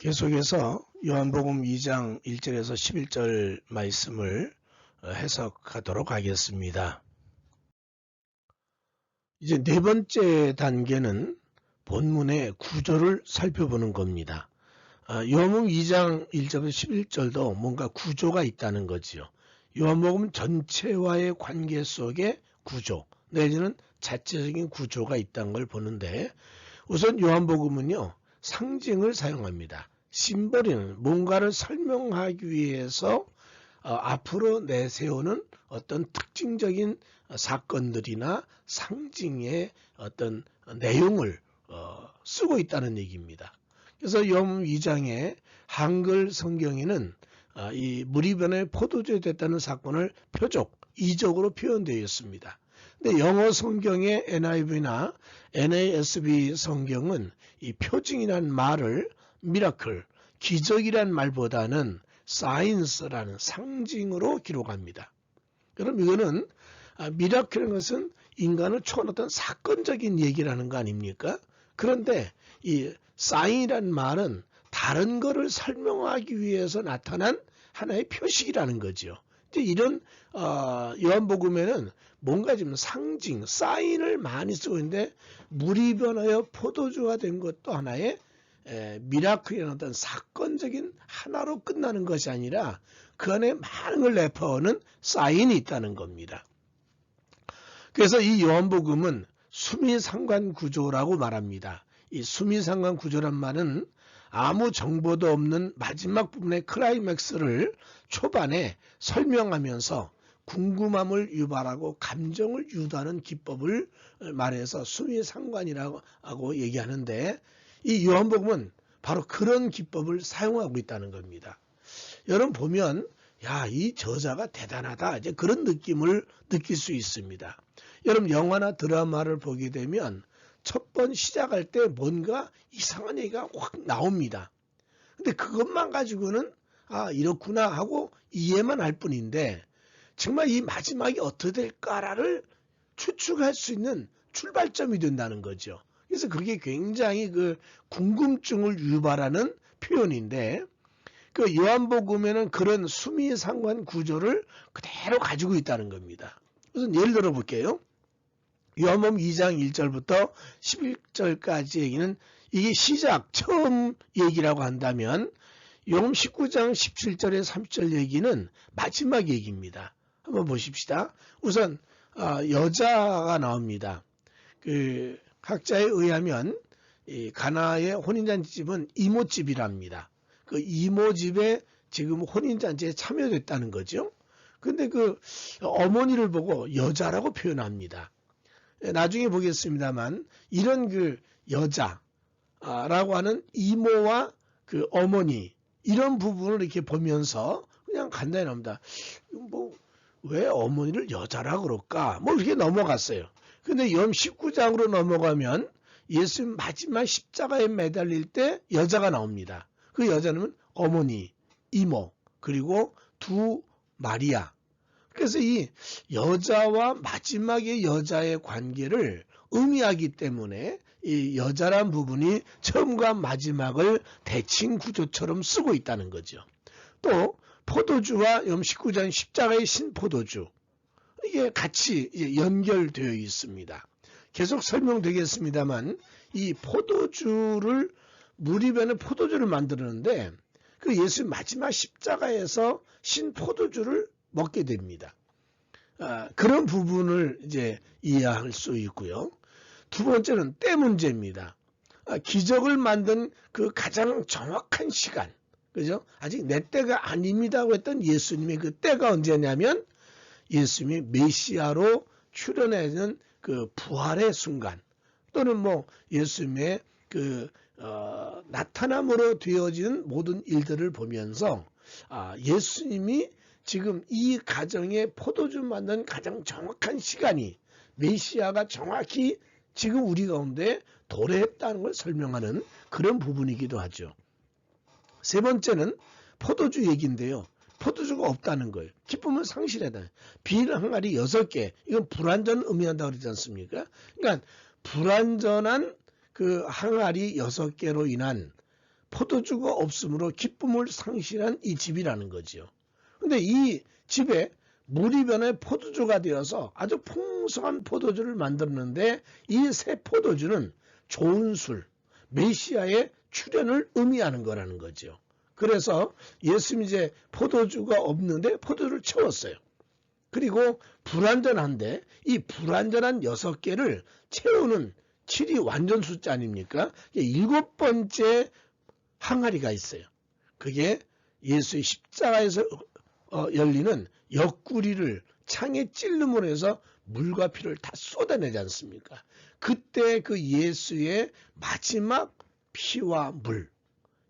계속해서 요한복음 2장 1절에서 11절 말씀을 해석하도록 하겠습니다. 이제 네 번째 단계는 본문의 구조를 살펴보는 겁니다. 요한복음 2장 1절에서 11절도 뭔가 구조가 있다는 거지요. 요한복음 전체와의 관계 속에 구조, 내지는 자체적인 구조가 있다는 걸 보는데, 우선 요한복음은요, 상징을 사용합니다. 심벌이는 뭔가를 설명하기 위해서 앞으로 내세우는 어떤 특징적인 사건들이나 상징의 어떤 내용을 쓰고 있다는 얘기입니다. 그래서 요한복음 2장의 한글 성경에는 이 무리변의 포도주에 됐다는 사건을 표적, 이적으로 표현되어 있습니다. 근데 영어 성경의 NIV나 NASB 성경은 이 표징이라는 말을 미라클, 기적이란 말보다는 사인스라는 상징으로 기록합니다. 그럼 이거는 미라클이라는 것은 인간을 초월했던 사건적인 얘기라는 거 아닙니까? 그런데 이 사인이라는 말은 다른 거를 설명하기 위해서 나타난 하나의 표식이라는 거죠. 이런 요한복음에는 뭔가 좀 상징, 사인을 많이 쓰고 있는데 물이 변하여 포도주가 된 것도 하나의 미라클이라는 어떤 사건적인 하나로 끝나는 것이 아니라 그 안에 많은 걸 내포하는 사인이 있다는 겁니다. 그래서 이 요한복음은 수미상관 구조라고 말합니다. 이 수미상관 구조란 말은 아무 정보도 없는 마지막 부분의 클라이맥스를 초반에 설명하면서 궁금함을 유발하고 감정을 유도하는 기법을 말해서 수미상관이라고 얘기하는데, 이 요한복음은 바로 그런 기법을 사용하고 있다는 겁니다. 여러분 보면 이 저자가 대단하다, 이제 그런 느낌을 느낄 수 있습니다. 여러분 영화나 드라마를 보게 되면 첫 번 시작할 때 뭔가 이상한 얘기가 확 나옵니다. 근데 그것만 가지고는 이렇구나 하고 이해만 할 뿐인데, 정말 이 마지막이 어떻게 될까를 추측할 수 있는 출발점이 된다는 거죠. 그래서 그게 굉장히 그 궁금증을 유발하는 표현인데, 그 요한복음에는 그런 수미상관 구조를 그대로 가지고 있다는 겁니다. 우선 예를 들어 볼게요. 요한복음 2장 1절부터 11절까지 얘기는 이게 시작, 처음 얘기라고 한다면, 요한복음 19장 17절에 30절 얘기는 마지막 얘기입니다. 한번 보십시다. 우선 여자가 나옵니다. 그 학자에 의하면 이 가나의 혼인잔치집은 이모집이랍니다. 그 이모집에 지금 혼인잔치에 참여됐다는 거죠. 근데 그 어머니를 보고 여자라고 표현합니다. 나중에 보겠습니다만, 이런 그 여자라고 하는 이모와 그 어머니, 이런 부분을 이렇게 보면서 그냥 간단히 나옵니다. 왜 어머니를 여자라 그럴까? 이렇게 넘어갔어요. 근데 요한 19장으로 넘어가면 예수님 마지막 십자가에 매달릴 때 여자가 나옵니다. 그 여자는 어머니, 이모, 그리고 두 마리아. 그래서 이 여자와 마지막의 여자의 관계를 의미하기 때문에 이 여자란 부분이 처음과 마지막을 대칭 구조처럼 쓰고 있다는 거죠. 또 포도주와 요한 19장 십자가의 신포도주, 이게 같이 연결되어 있습니다. 계속 설명되겠습니다만, 이 포도주를 무리변의 포도주를 만드는데 그 예수 마지막 십자가에서 신포도주를 먹게 됩니다. 그런 부분을 이제 이해할 수 있고요. 두 번째는 때 문제입니다. 기적을 만든 그 가장 정확한 시간, 그죠? 아직 내 때가 아닙니다고 했던 예수님의 그 때가 언제냐면 예수님이 메시아로 출현하는 그 부활의 순간, 또는 예수님의 그 나타남으로 되어지는 모든 일들을 보면서 예수님이 지금 이 가정의 포도주 만든 가장 정확한 시간이, 메시아가 정확히 지금 우리 가운데 도래했다는 걸 설명하는 그런 부분이기도 하죠. 세 번째는 포도주 얘기인데요. 포도주가 없다는 거예요. 기쁨은 상실하다. 빈 항아리 6개. 이건 불완전을 의미한다고 그러지 않습니까? 그러니까 불완전한 그 항아리 6개로 인한 포도주가 없으므로 기쁨을 상실한 이 집이라는 거지요. 근데 이 집에 물이 변해 포도주가 되어서 아주 풍성한 포도주를 만들었는데 이 새 포도주는 좋은 술, 메시아의 출현을 의미하는 거라는 거죠. 그래서 예수님이 이제 포도주가 없는데 포도주를 채웠어요. 그리고 불완전한데 이 불완전한 6개를 채우는 7이 완전 숫자 아닙니까? 7번째 항아리가 있어요. 그게 예수의 십자가에서 열리는 옆구리를 창에 찔름으로 해서 물과 피를 다 쏟아내지 않습니까? 그때 그 예수의 마지막 피와 물,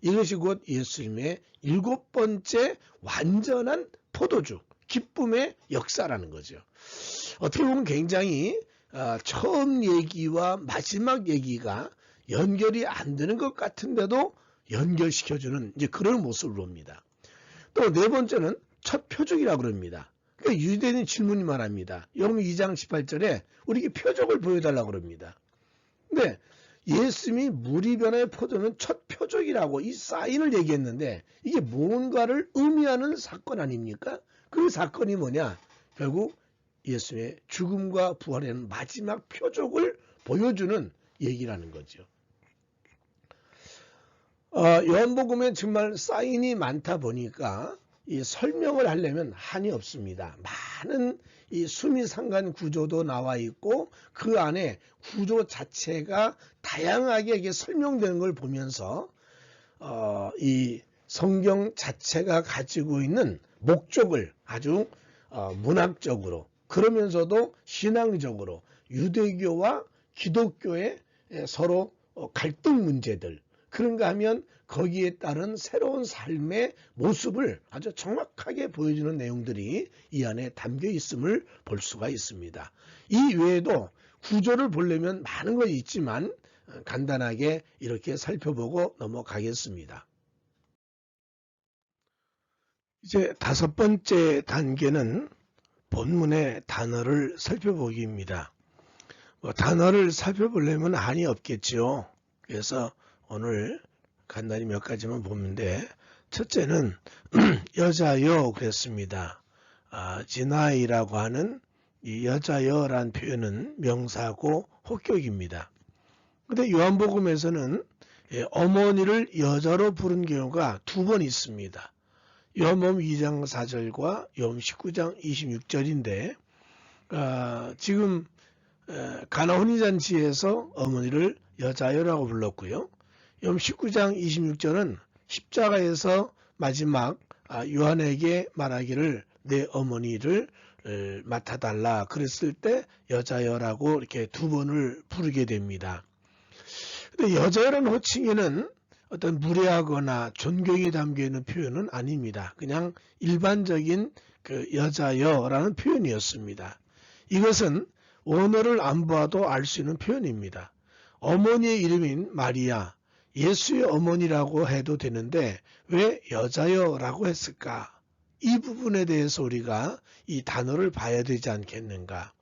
이것이 곧 예수님의 7번째 완전한 포도주, 기쁨의 역사라는 거죠. 어떻게 보면 굉장히 처음 얘기와 마지막 얘기가 연결이 안 되는 것 같은데도 연결시켜주는 이제 그런 모습을 봅니다. 또 네 번째는 첫 표적이라고 그럽니다. 그러니까 유대인이 질문이 말합니다. 요한복음 2장 18절에 우리에게 표적을 보여달라고 그럽니다. 근데 예수님이 물이 변화의 포도는 첫 표적이라고 이 사인을 얘기했는데 이게 뭔가를 의미하는 사건 아닙니까? 그 사건이 뭐냐? 결국 예수님의 죽음과 부활의 마지막 표적을 보여주는 얘기라는 거죠. 요한복음에 정말 사인이 많다 보니까 이 설명을 하려면 한이 없습니다. 많은 이 수미상관 구조도 나와 있고 그 안에 구조 자체가 다양하게 이게 설명되는 걸 보면서 이 성경 자체가 가지고 있는 목적을 아주 문학적으로 그러면서도 신앙적으로 유대교와 기독교의 서로 갈등 문제들 그런가 하면 거기에 따른 새로운 삶의 모습을 아주 정확하게 보여주는 내용들이 이 안에 담겨 있음을 볼 수가 있습니다. 이 외에도 구조를 보려면 많은 것이 있지만 간단하게 이렇게 살펴보고 넘어가겠습니다. 이제 5번째 단계는 본문의 단어를 살펴보기입니다. 단어를 살펴보려면 한이 없겠죠. 그래서 오늘 간단히 몇 가지만 보는데 첫째는 여자여 그랬습니다. 지나이라고 하는 이 여자여란 표현은 명사고 혹격입니다. 그런데 요한복음에서는 어머니를 여자로 부른 경우가 2번 있습니다. 요한복음 2장 4절과 요한복음 19장 26절인데 지금 가나 혼인잔치에서 어머니를 여자여라고 불렀고요. 요한복음 19장 26절은 십자가에서 마지막 요한에게 말하기를 내 어머니를 맡아달라 그랬을 때 여자여라고 이렇게 2번을 부르게 됩니다. 근데 여자여라는 호칭에는 어떤 무례하거나 존경이 담겨있는 표현은 아닙니다. 그냥 일반적인 그 여자여라는 표현이었습니다. 이것은 원어를 안 봐도 알 수 있는 표현입니다. 어머니의 이름인 마리아, 예수의 어머니라고 해도 되는데 왜 여자여라고 했을까? 이 부분에 대해서 우리가 이 단어를 봐야 되지 않겠는가?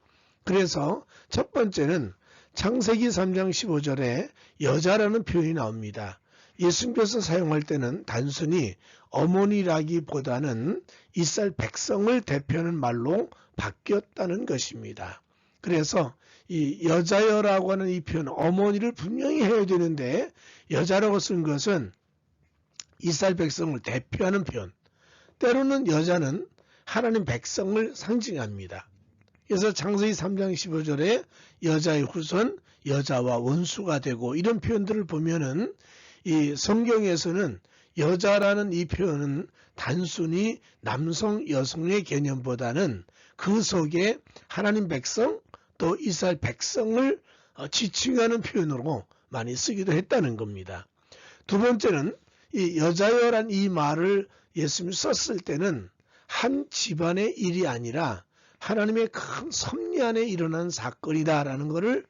그래서 첫 번째는 창세기 3장 15절에 여자라는 표현이 나옵니다. 예수님께서 사용할 때는 단순히 어머니라기보다는 이스라엘 백성을 대표하는 말로 바뀌었다는 것입니다. 그래서 이 여자여라고 하는 이 표현 어머니를 분명히 해야 되는데 여자라고 쓴 것은 이스라엘 백성을 대표하는 표현. 때로는 여자는 하나님 백성을 상징합니다. 그래서 창세기 3장 15절에 여자의 후손, 여자와 원수가 되고 이런 표현들을 보면은 이 성경에서는 여자라는 이 표현은 단순히 남성, 여성의 개념보다는 그 속에 하나님 백성 또 이스라엘 백성을 지칭하는 표현으로 많이 쓰기도 했다는 겁니다. 두 번째는 이 여자여란 이 말을 예수님이 썼을 때는 한 집안의 일이 아니라 하나님의 큰 섭리 안에 일어난 사건이다라는 것을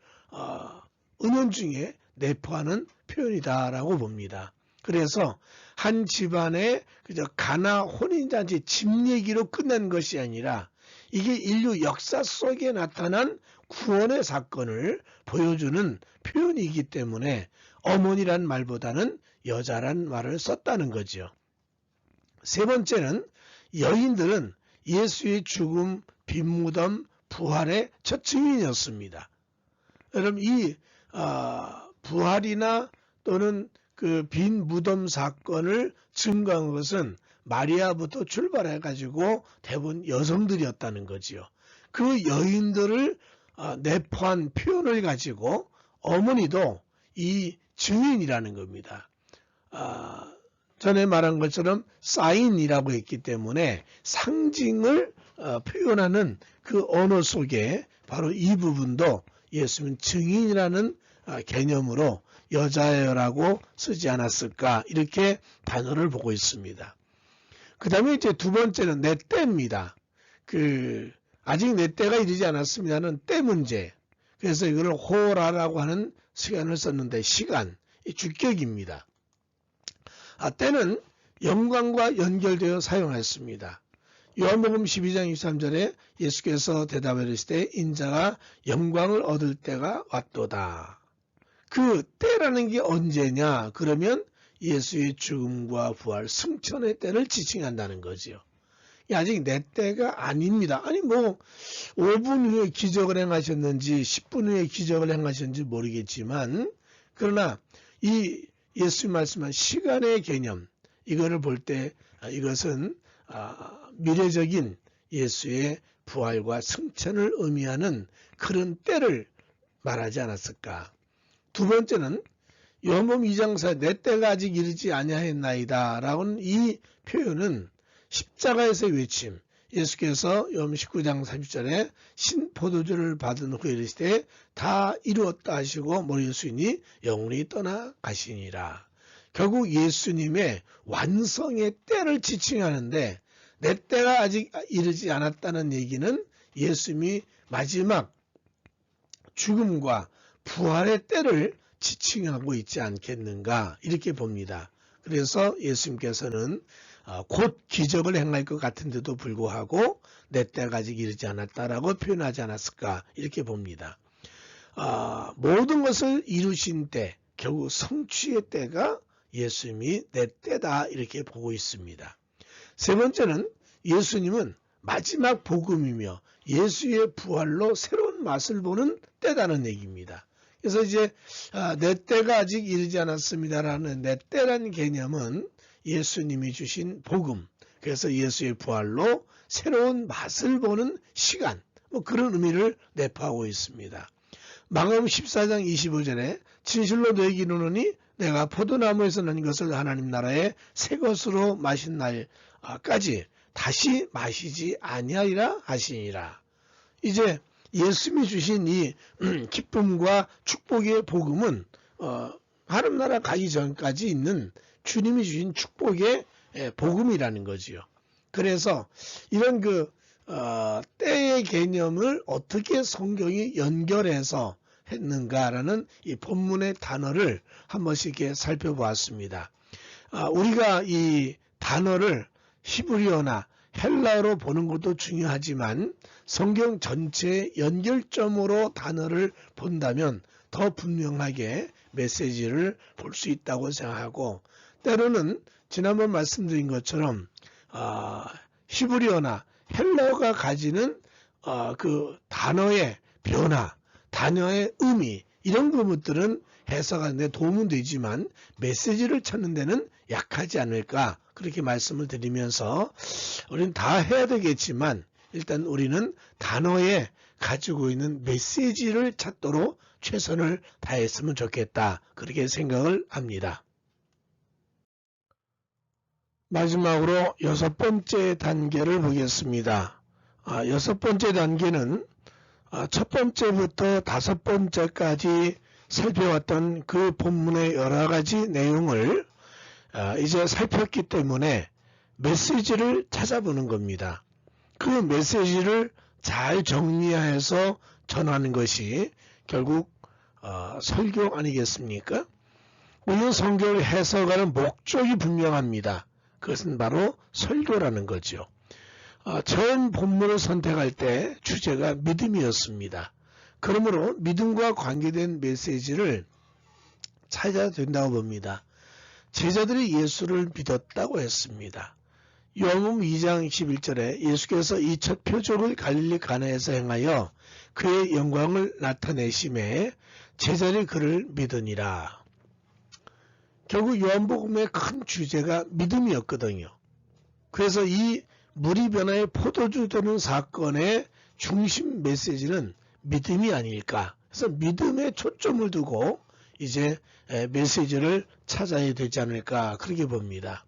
은연중에 내포하는 표현이다라고 봅니다. 그래서 한 집안의 그저 가나 혼인잔치 집 얘기로 끝난 것이 아니라 이게 인류 역사 속에 나타난 구원의 사건을 보여주는 표현이기 때문에 어머니란 말보다는 여자란 말을 썼다는 거죠. 세 번째는 여인들은 예수의 죽음, 빈 무덤, 부활의 첫 증인이었습니다. 여러분 이 부활이나 또는 그 빈 무덤 사건을 증거한 것은 마리아부터 출발해 가지고 대부분 여성들이었다는 거지요. 그 여인들을 내포한 표현을 가지고 어머니도 이 증인이라는 겁니다. 전에 말한 것처럼 사인이라고 했기 때문에 상징을 표현하는 그 언어 속에 바로 이 부분도 예수님은 증인이라는 개념으로 여자여라고 쓰지 않았을까 이렇게 단어를 보고 있습니다. 그 다음에 이제 두 번째는 내 때입니다. 아직 내 때가 이르지 않았습니다는 때 문제. 그래서 이거를 호라라고 하는 시간을 썼는데 시간, 이 주격입니다. 때는 영광과 연결되어 사용했습니다. 요한복음 12장 23절에 예수께서 대답하시되 인자가 영광을 얻을 때가 왔도다. 그 때라는 게 언제냐? 그러면 예수의 죽음과 부활, 승천의 때를 지칭한다는 거지요. 아직 내 때가 아닙니다. 아니 5분 후에 기적을 행하셨는지 10분 후에 기적을 행하셨는지 모르겠지만 그러나 이 예수님 말씀한 시간의 개념 이거를 볼 때 이것은 미래적인 예수의 부활과 승천을 의미하는 그런 때를 말하지 않았을까. 두 번째는 요한복음 2장 4 내 때가 아직 이르지 아니하였나이다 라고는 이 표현은 십자가에서의 외침, 예수께서 요한복음 19장 30절에 신포도주를 받은 후에 이르시되 다 이루었다 하시고 머리 예수인이 영원히 떠나가시니라. 결국 예수님의 완성의 때를 지칭하는데 내 때가 아직 이르지 않았다는 얘기는 예수님이 마지막 죽음과 부활의 때를 지칭하고 있지 않겠는가 이렇게 봅니다. 그래서 예수님께서는 곧 기적을 행할 것 같은데도 불구하고 내 때가 아직 이르지 않았다라고 표현하지 않았을까 이렇게 봅니다. 모든 것을 이루신 때 결국 성취의 때가 예수님이 내 때다 이렇게 보고 있습니다. 세 번째는 예수님은 마지막 복음이며 예수의 부활로 새로운 맛을 보는 때다는 얘기입니다. 그래서 이제 내 때가 아직 이르지 않았습니다라는 내 때라는 개념은 예수님이 주신 복음, 그래서 예수의 부활로 새로운 맛을 보는 시간, 그런 의미를 내포하고 있습니다. 마가복음 14장 25절에 진실로 너희에게 이르노니 내가 포도나무에서 난 것을 하나님 나라의 새 것으로 마신 날까지 다시 마시지 아니하리라 하시니라. 이제 예수님이 주신 이 기쁨과 축복의 복음은 하나님 나라 가기 전까지 있는 주님이 주신 축복의 복음이라는 거지요. 그래서 이런 때의 개념을 어떻게 성경이 연결해서 했는가라는 이 본문의 단어를 한 번씩 이렇게 살펴보았습니다. 우리가 이 단어를 히브리어나 헬라어로 보는 것도 중요하지만 성경 전체의 연결점으로 단어를 본다면 더 분명하게 메시지를 볼 수 있다고 생각하고 때로는 지난번 말씀드린 것처럼 히브리어나 헬라어가 가지는 그 단어의 변화, 단어의 의미 이런 부분들은 해석하는 데 도움은 되지만 메시지를 찾는 데는 약하지 않을까 그렇게 말씀을 드리면서 우리는 다 해야 되겠지만 일단 우리는 단어에 가지고 있는 메시지를 찾도록 최선을 다했으면 좋겠다 그렇게 생각을 합니다. 마지막으로 6번째 단계를 보겠습니다. 6번째 단계는 첫 번째부터 5번째까지 살펴왔던 그 본문의 여러 가지 내용을 이제 살폈기 때문에 메시지를 찾아보는 겁니다. 그 메시지를 잘 정리해서 전하는 것이 결국 설교 아니겠습니까? 우리는 성경을 해석하는 목적이 분명합니다. 그것은 바로 설교라는 거죠. 처음 본문을 선택할 때 주제가 믿음이었습니다. 그러므로 믿음과 관계된 메시지를 찾아야 된다고 봅니다. 제자들이 예수를 믿었다고 했습니다. 요한복음 2장 11절에 예수께서 이 첫 표적을 갈릴리 가나에서 행하여 그의 영광을 나타내심에 제자들이 그를 믿으니라. 결국 요한복음의 큰 주제가 믿음이었거든요. 그래서 이 물이 변화의 포도주 되는 사건의 중심 메시지는 믿음이 아닐까. 그래서 믿음에 초점을 두고 이제 메시지를 찾아야 되지 않을까 그렇게 봅니다.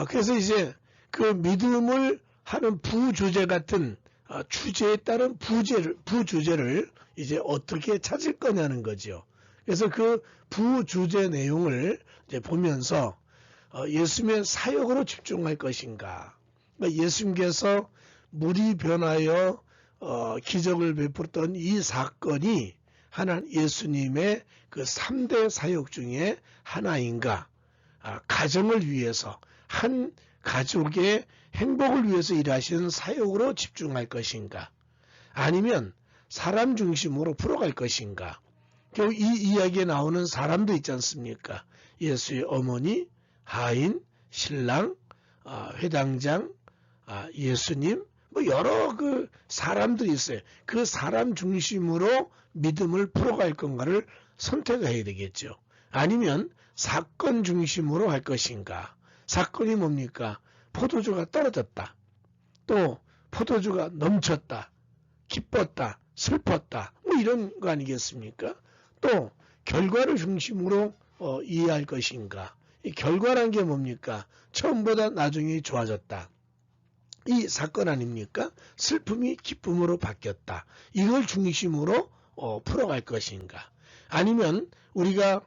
그래서 이제 그 믿음을 하는 부주제 같은 주제에 따른 부주제를 이제 어떻게 찾을 거냐는 거죠. 그래서 그 부주제 내용을 이제 보면서 예수님의 사역으로 집중할 것인가. 그러니까 예수님께서 물이 변하여 기적을 베풀었던 이 사건이 하나님 예수님의 그 3대 사역 중에 하나인가. 가정을 위해서 한 가족의 행복을 위해서 일하시는 사역으로 집중할 것인가. 아니면 사람 중심으로 풀어갈 것인가. 결국 이 이야기에 나오는 사람도 있지 않습니까? 예수의 어머니, 하인, 신랑, 회당장, 예수님, 뭐 여러 그 사람들이 있어요. 그 사람 중심으로 믿음을 풀어갈 건가를 선택해야 되겠죠. 아니면 사건 중심으로 할 것인가. 사건이 뭡니까? 포도주가 떨어졌다. 또 포도주가 넘쳤다. 기뻤다. 슬펐다. 뭐 이런 거 아니겠습니까? 또 결과를 중심으로 이해할 것인가. 이 결과란 게 뭡니까? 처음보다 나중에 좋아졌다. 이 사건 아닙니까? 슬픔이 기쁨으로 바뀌었다. 이걸 중심으로 풀어갈 것인가. 아니면 우리가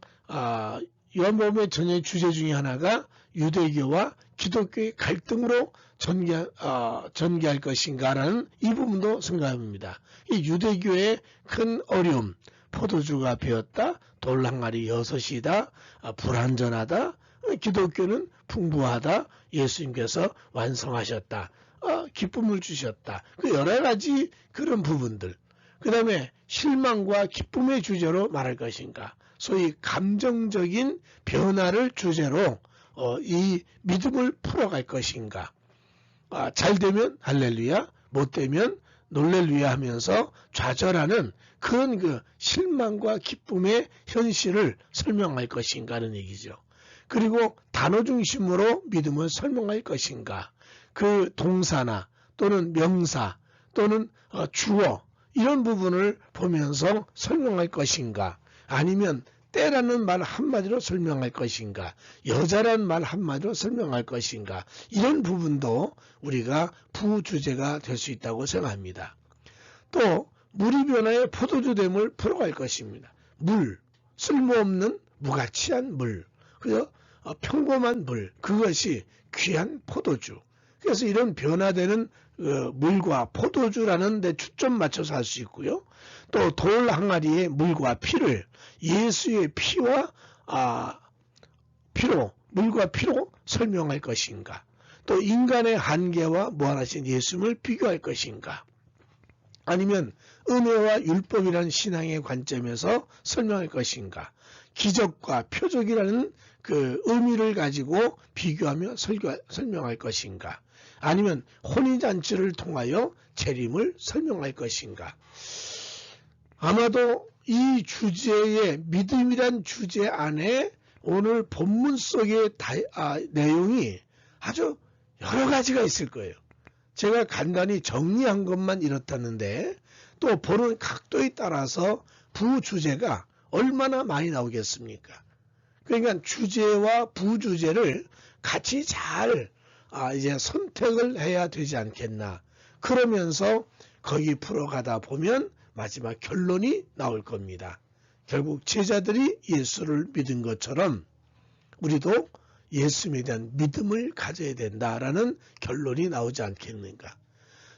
요한복음의 전의 주제 중에 하나가 유대교와 기독교의 갈등으로 전개할 것인가라는 이 부분도 생각합니다. 이 유대교의 큰 어려움, 포도주가 베었다, 돌 항아리 6이다, 불완전하다, 기독교는 풍부하다, 예수님께서 완성하셨다, 기쁨을 주셨다. 그 여러 가지 그런 부분들. 그 다음에 실망과 기쁨의 주제로 말할 것인가. 소위 감정적인 변화를 주제로 이 믿음을 풀어갈 것인가. 잘 되면 할렐루야, 못 되면 놀렐루야 하면서 좌절하는 그런 그 실망과 기쁨의 현실을 설명할 것인가 하는 얘기죠. 그리고 단어 중심으로 믿음을 설명할 것인가. 그 동사나 또는 명사 또는 주어 이런 부분을 보면서 설명할 것인가. 아니면 때라는 말 한마디로 설명할 것인가. 여자라는 말 한마디로 설명할 것인가. 이런 부분도 우리가 부주제가 될 수 있다고 생각합니다. 또 물이 변화의 포도주됨을 풀어갈 것입니다. 물, 쓸모없는 무가치한 물, 그래서 평범한 물, 그것이 귀한 포도주. 그래서 이런 변화되는 물과 포도주라는 데 초점 맞춰서 할 수 있고요. 또 돌 항아리의 물과 피를 예수의 피와 피로, 물과 피로 설명할 것인가. 또 인간의 한계와 무한하신 예수님을 비교할 것인가. 아니면 은혜와 율법이라는 신앙의 관점에서 설명할 것인가. 기적과 표적이라는 그 의미를 가지고 비교하며 설명할 것인가. 아니면 혼인잔치를 통하여 재림을 설명할 것인가. 아마도 이 주제의 믿음이란 주제 안에 오늘 본문 속의 내용이 아주 여러 가지가 있을 거예요. 제가 간단히 정리한 것만 이렇다는데 또 보는 각도에 따라서 부주제가 얼마나 많이 나오겠습니까? 그러니까 주제와 부주제를 같이 잘 이제 선택을 해야 되지 않겠나. 그러면서 거기 풀어가다 보면 마지막 결론이 나올 겁니다. 결국 제자들이 예수를 믿은 것처럼 우리도 예수님에 대한 믿음을 가져야 된다라는 결론이 나오지 않겠는가.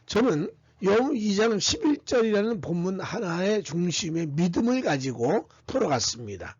저는 요한복음 2장 11절이라는 본문 하나의 중심의 믿음을 가지고 풀어갔습니다.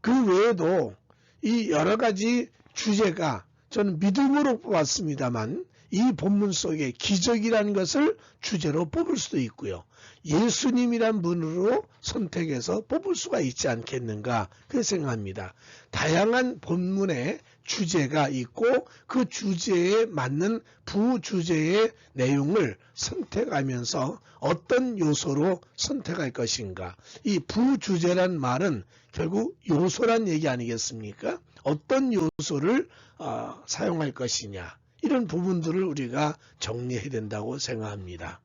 그 외에도 이 여러 가지 주제가 저는 믿음으로 뽑았습니다만 이 본문 속에 기적이라는 것을 주제로 뽑을 수도 있고요. 예수님이란 분으로 선택해서 뽑을 수가 있지 않겠는가 그렇게 생각합니다. 다양한 본문의 주제가 있고 그 주제에 맞는 부주제의 내용을 선택하면서 어떤 요소로 선택할 것인가. 이 부주제란 말은 결국 요소란 얘기 아니겠습니까? 어떤 요소를 사용할 것이냐. 이런 부분들을 우리가 정리해야 된다고 생각합니다.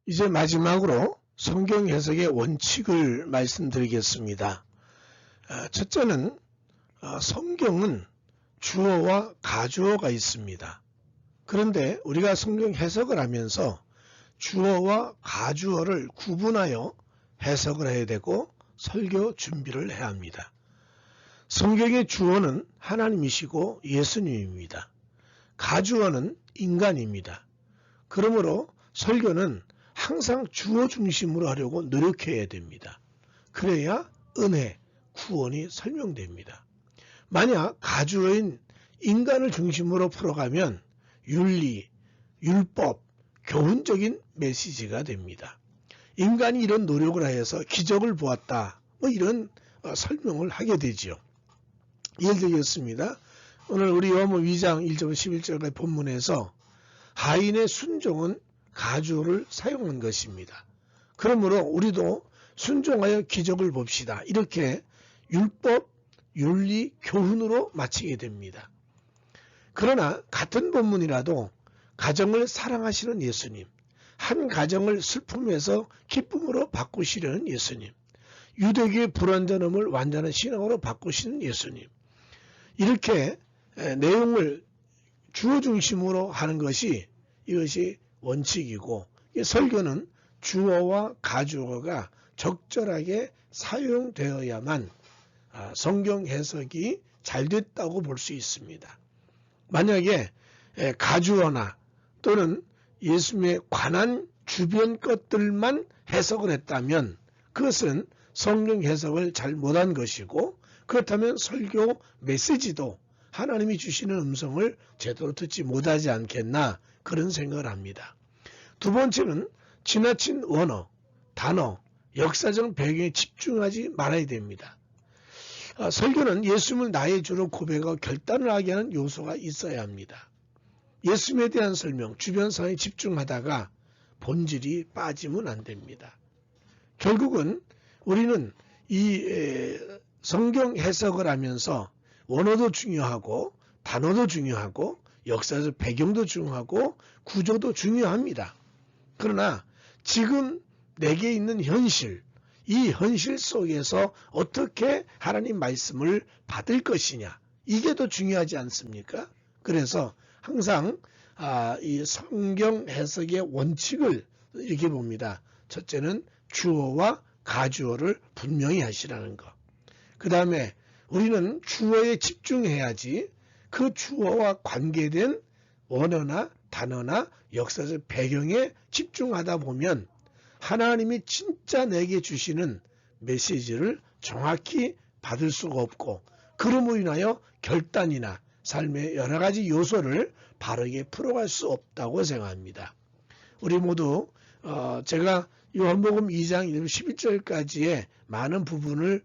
이제 마지막으로 성경 해석의 원칙을 말씀드리겠습니다. 첫째는 성경은 주어와 가주어가 있습니다. 그런데 우리가 성경 해석을 하면서 주어와 가주어를 구분하여 해석을 해야 되고 설교 준비를 해야 합니다. 성경의 주어는 하나님이시고 예수님입니다. 가주어는 인간입니다. 그러므로 설교는 항상 주어 중심으로 하려고 노력해야 됩니다. 그래야 은혜, 구원이 설명됩니다. 만약 가주어인 인간을 중심으로 풀어가면 윤리, 율법, 교훈적인 메시지가 됩니다. 인간이 이런 노력을 하여서 기적을 보았다. 이런 설명을 하게 되지요. 예를 들겠습니다. 오늘 우리 요한복음 2장 1절 11절까지 본문에서 하인의 순종은 가주어를 사용한 것입니다. 그러므로 우리도 순종하여 기적을 봅시다. 이렇게 율법, 윤리, 교훈으로 마치게 됩니다. 그러나 같은 본문이라도 가정을 사랑하시는 예수님, 한 가정을 슬픔에서 기쁨으로 바꾸시려는 예수님, 유대교의 불완전함을 완전한 신앙으로 바꾸시는 예수님, 이렇게 내용을 주어 중심으로 하는 것이 이것이 원칙이고 설교는 주어와 가주어가 적절하게 사용되어야만 성경 해석이 잘 됐다고 볼 수 있습니다. 만약에 가주어나 또는 예수님에 관한 주변 것들만 해석을 했다면 그것은 성경 해석을 잘 못한 것이고 그렇다면 설교 메시지도 하나님이 주시는 음성을 제대로 듣지 못하지 않겠나 그런 생각을 합니다. 두 번째는 지나친 원어, 단어, 역사적 배경에 집중하지 말아야 됩니다. 설교는 예수님을 나의 주로 고백하고 결단을 하게 하는 요소가 있어야 합니다. 예수님에 대한 설명, 주변 상황에 집중하다가 본질이 빠지면 안 됩니다. 결국은 우리는 이 성경 해석을 하면서 원어도 중요하고 단어도 중요하고 역사적 배경도 중요하고 구조도 중요합니다. 그러나 지금 내게 있는 현실, 이 현실 속에서 어떻게 하나님 말씀을 받을 것이냐 이게 더 중요하지 않습니까? 그래서 항상 이 성경 해석의 원칙을 이렇게 봅니다. 첫째는 주어와 가주어를 분명히 하시라는 것. 그 다음에 우리는 주어에 집중해야지 그 주어와 관계된 원어나 단어나 역사적 배경에 집중하다 보면 하나님이 진짜 내게 주시는 메시지를 정확히 받을 수가 없고 그럼으로 인하여 결단이나 삶의 여러 가지 요소를 바르게 풀어갈 수 없다고 생각합니다. 우리 모두 제가 요한복음 2장 11절까지의 많은 부분을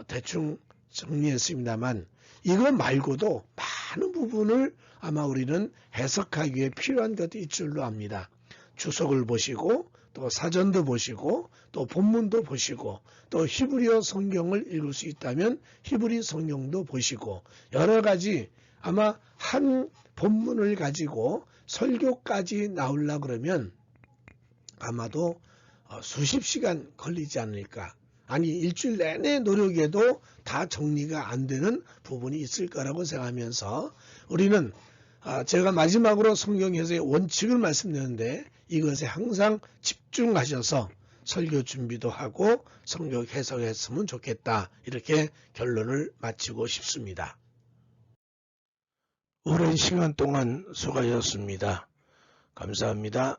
대충 정리했습니다만 이거 말고도 많은 부분을 아마 우리는 해석하기 위해 필요한 것이 있을 줄로 압니다. 주석을 보시고 또 사전도 보시고 또 본문도 보시고 또 히브리어 성경을 읽을 수 있다면 히브리 성경도 보시고 여러 가지 아마 한 본문을 가지고 설교까지 나오려고 그러면 아마도 수십 시간 걸리지 않을까. 아니 일주일 내내 노력해도 다 정리가 안 되는 부분이 있을 거라고 생각하면서 우리는 제가 마지막으로 성경 해석의 원칙을 말씀드렸는데 이것에 항상 집중하셔서 설교 준비도 하고 성경 해석했으면 좋겠다. 이렇게 결론을 마치고 싶습니다. 오랜 시간 동안 수고하셨습니다. 감사합니다.